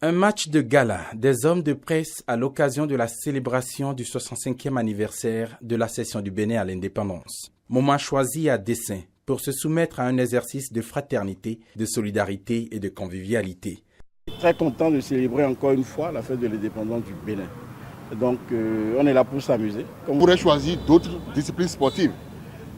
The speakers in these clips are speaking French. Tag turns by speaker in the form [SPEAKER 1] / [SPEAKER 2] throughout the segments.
[SPEAKER 1] Un match de gala des hommes de presse à l'occasion de la célébration du 65e anniversaire de l'accession du Bénin à l'indépendance. Moment choisi à dessein pour se soumettre à un exercice de fraternité, de solidarité et de convivialité.
[SPEAKER 2] Très content de célébrer encore une fois la fête de l'indépendance du Bénin. Donc on est là pour s'amuser.
[SPEAKER 3] On pourrait choisir d'autres disciplines sportives.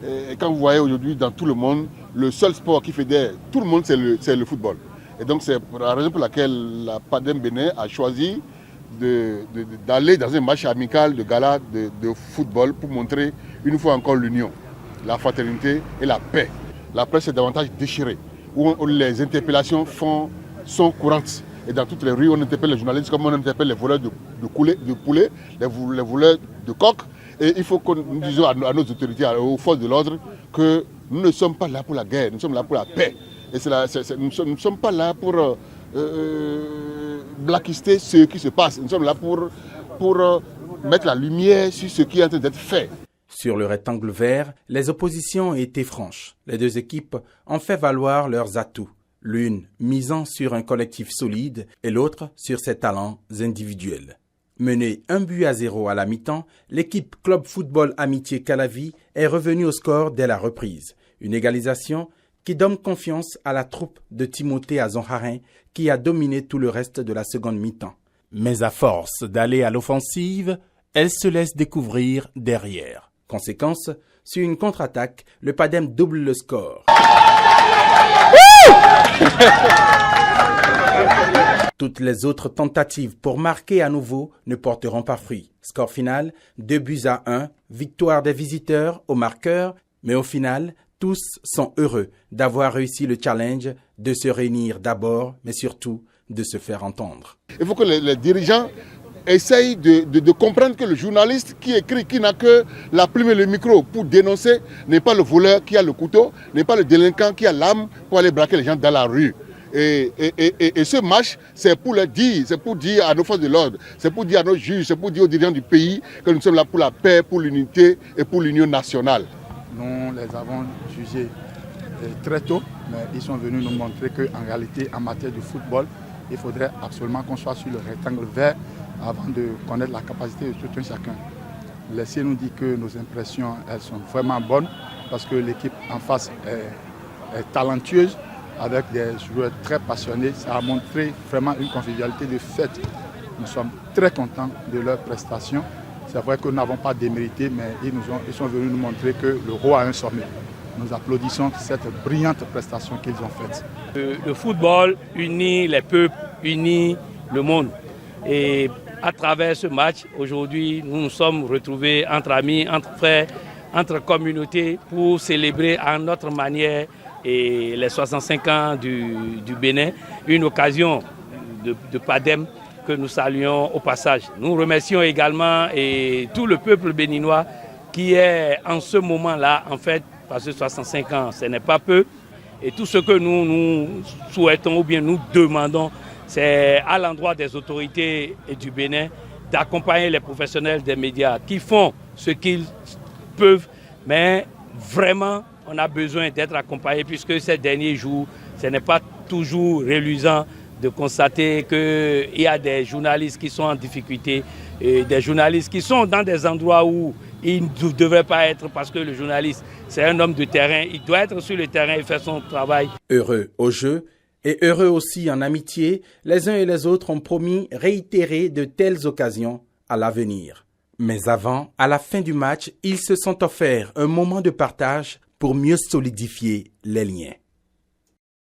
[SPEAKER 3] Et quand vous voyez aujourd'hui dans tout le monde, le seul sport qui fédère tout le monde, c'est le football. Et donc c'est la raison pour laquelle la PADEM Bénin a choisi d'aller dans un match amical de gala de football pour montrer une fois encore l'union, la fraternité et la paix. La presse est davantage déchirée, où les interpellations sont courantes. Et dans toutes les rues, on interpelle les journalistes comme on interpelle les voleurs de poulet, les voleurs de coq. Et il faut que nous disions à nos autorités, aux forces de l'ordre, que nous ne sommes pas là pour la guerre, nous sommes là pour la paix. Et nous ne sommes pas là pour blacklister ce qui se passe. Nous sommes là pour mettre la lumière sur ce qui est en train d'être fait.
[SPEAKER 1] Sur le rectangle vert, les oppositions ont été franches. Les deux équipes ont fait valoir leurs atouts. L'une misant sur un collectif solide et l'autre sur ses talents individuels. Menée 1-0 à la mi-temps, l'équipe Club Football Amitié Calavi est revenue au score dès la reprise. Une égalisation qui donne confiance à la troupe de Timothée Azonharin qui a dominé tout le reste de la seconde mi-temps. Mais à force d'aller à l'offensive, elle se laisse découvrir derrière. Conséquence, sur une contre-attaque, le PADEM double le score. Toutes les autres tentatives pour marquer à nouveau ne porteront pas fruit. Score final, 2-1, victoire des visiteurs au marqueur, mais au final, tous sont heureux d'avoir réussi le challenge, de se réunir d'abord, mais surtout de se faire entendre.
[SPEAKER 3] Il faut que les dirigeants essayent de comprendre que le journaliste qui écrit, qui n'a que la plume et le micro pour dénoncer, n'est pas le voleur qui a le couteau, n'est pas le délinquant qui a l'arme pour aller braquer les gens dans la rue. Et ce match, c'est pour le dire, c'est pour dire à nos forces de l'ordre, c'est pour dire à nos juges, c'est pour dire aux dirigeants du pays que nous sommes là pour la paix, pour l'unité et pour l'union nationale.
[SPEAKER 4] Nous les avons jugés très tôt, mais ils sont venus nous montrer qu'en réalité, en matière de football, il faudrait absolument qu'on soit sur le rectangle vert avant de connaître la capacité de tout un chacun. Laissez-nous dire que nos impressions, elles sont vraiment bonnes parce que l'équipe en face est talentueuse avec des joueurs très passionnés. Ça a montré vraiment une convivialité de fête. Nous sommes très contents de leurs prestations. C'est vrai que nous n'avons pas démérité, mais ils sont venus nous montrer que le roi a un sommet. Nous applaudissons cette brillante prestation qu'ils ont faite.
[SPEAKER 5] Le football unit les peuples, unit le monde. Et à travers ce match, aujourd'hui, nous nous sommes retrouvés entre amis, entre frères, entre communautés pour célébrer à notre manière et les 65 ans du Bénin. Une occasion de PADEM que nous saluons au passage. Nous remercions également tout le peuple béninois qui est en ce moment-là, en fait, parce que 65 ans, ce n'est pas peu. Et tout ce que nous souhaitons ou bien nous demandons, c'est à l'endroit des autorités et du Bénin d'accompagner les professionnels des médias qui font ce qu'ils peuvent, mais vraiment, on a besoin d'être accompagnés puisque ces derniers jours, ce n'est pas toujours reluisant de constater qu'il y a des journalistes qui sont en difficulté, et des journalistes qui sont dans des endroits où ils ne devraient pas être parce que le journaliste, c'est un homme de terrain, il doit être sur le terrain et faire son travail.
[SPEAKER 1] Heureux au jeu et heureux aussi en amitié, les uns et les autres ont promis réitérer de telles occasions à l'avenir. Mais avant, à la fin du match, ils se sont offerts un moment de partage pour mieux solidifier les liens.